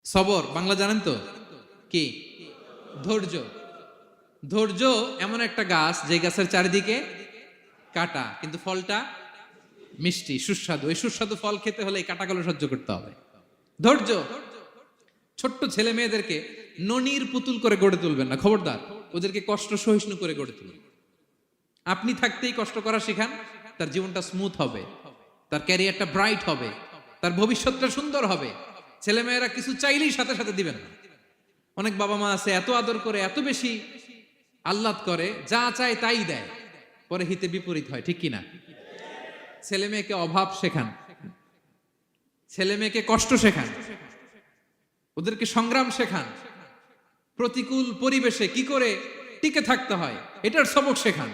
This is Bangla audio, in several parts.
সবর বাংলা জানেন তো কি? ধৈর্য। ধৈর্য এমন একটা গাছ যে গাছের চারিদিকে কাটা, কিন্তু ফলটা মিষ্টি সুস্বাদু। এই সুস্বাদু ফল খেতে হলে এই কাটাগুলো সহ্য করতে হবে। ধৈর্য। ছোট্ট ছেলে মেয়েদেরকে ননির পুতুল করে গড়ে তুলবেন না, খবরদার। ওদেরকে কষ্ট সহিষ্ণু করে গড়ে তুলুন। আপনি থাকতেই কষ্ট করা শিখান, তার জীবনটা স্মুথ হবে, তার ক্যারিয়ারটা ব্রাইট হবে, তার ভবিষ্যৎটা সুন্দর হবে। ছেলেমেয়েরা কিছু চাইলেই সাথে সাথে দিবেন না। অনেক বাবা মা আছে এত আদর করে, এত বেশি আহ্লাদ করে, যা চায় তাই দেয়, পরে হিতে বিপরীত হয়, ঠিক কিনা? ছেলে মেয়েকে অভাব শেখান, ছেলে মেয়েকে কষ্ট শেখান, ওদেরকে সংগ্রাম শেখান, প্রতিকূল পরিবেশে কি করে টিকে থাকতে হয় এটার সবক শেখান।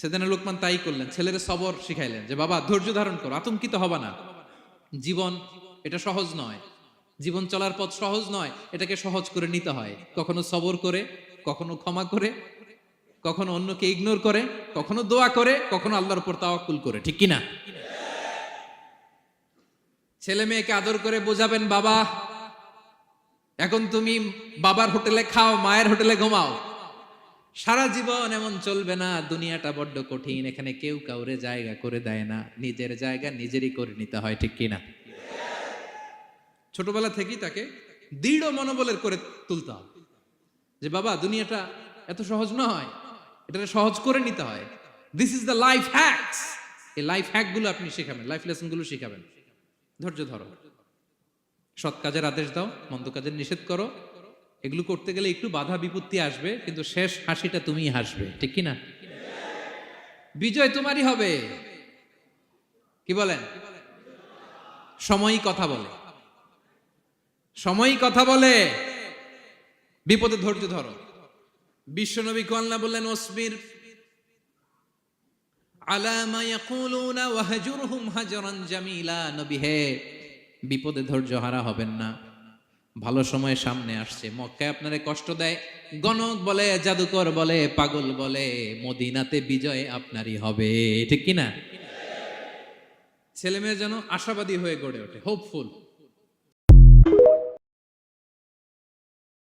সেদিন লোকমান তাই করলেন, ছেলের সবর শিখাইলেন যে বাবা ধৈর্য ধারণ করো, আতঙ্কিত হবা না। জীবন এটা সহজ নয়, জীবন চলার পথ সহজ নয়, এটাকে সহজ করে নিতে হয়। কখনো সবর করে, কখনো ক্ষমা করে, কখনো অন্যকে ইগনোর করে, কখনো দোয়া করে, কখনো আল্লাহর উপর তাওয়াক্কুল করে, ঠিক কিনা? ছেলে মেয়েকে আদর করে বোঝাবেন, বাবা এখন তুমি বাবার হোটেলে খাও, মায়ের হোটেলে ঘুমাও। সারা জীবন এমন চলবে না, দুনিয়াটা বড্ড কঠিন, এখানে কেউ কাউরে জায়গা করে দেয় না, নিজের জায়গা নিজেরই করে নিতে হয়, ঠিক কিনা? ছোটবেলা থেকেই তাকে দৃঢ় মনোবলের করে তুলতে হবে যে বাবা দুনিয়াটা এত সহজ নয়, এটা সহজ করে নিতে হয়। This is the life hacks. এই লাইফ হ্যাক গুলো আপনি শেখাবেন, লাইফ লেসন গুলো শেখাবেন। ধৈর্য ধরো, সৎ কাজের আদেশ দাও, মন্দ কাজের নিষেধ করো। এগুলো করতে গেলে একটু বাধা বিপত্তি আসবে, কিন্তু শেষ হাসিটা তুমিই হাসবে, ঠিক কিনা? বিজয় তোমারই হবে। কি বলেন? সময়ই কথা বলে, সময়ই কথা বলে। বিপদে ধৈর্য ধরো। বিশ্বনবী আল্লাহ বললেন, ওসবির আলা মা ইয়াকুলুনা ওয়াহজুরহুম হাজরান জামিলা। নবী হে, বিপদে ধৈর্য হারা হবেন না। ভালো সময় সামনে আসছে, মক্কায় আপনারে কষ্ট দেয়, গণক বলে, জাদুকর বলে, পাগল বলে, মদিনাতে বিজয় আপনারই হবে, ঠিক কিনা? ছেলে মেয়ে যেন আশাবাদী হয়ে গড়ে ওঠে, হোপফুল।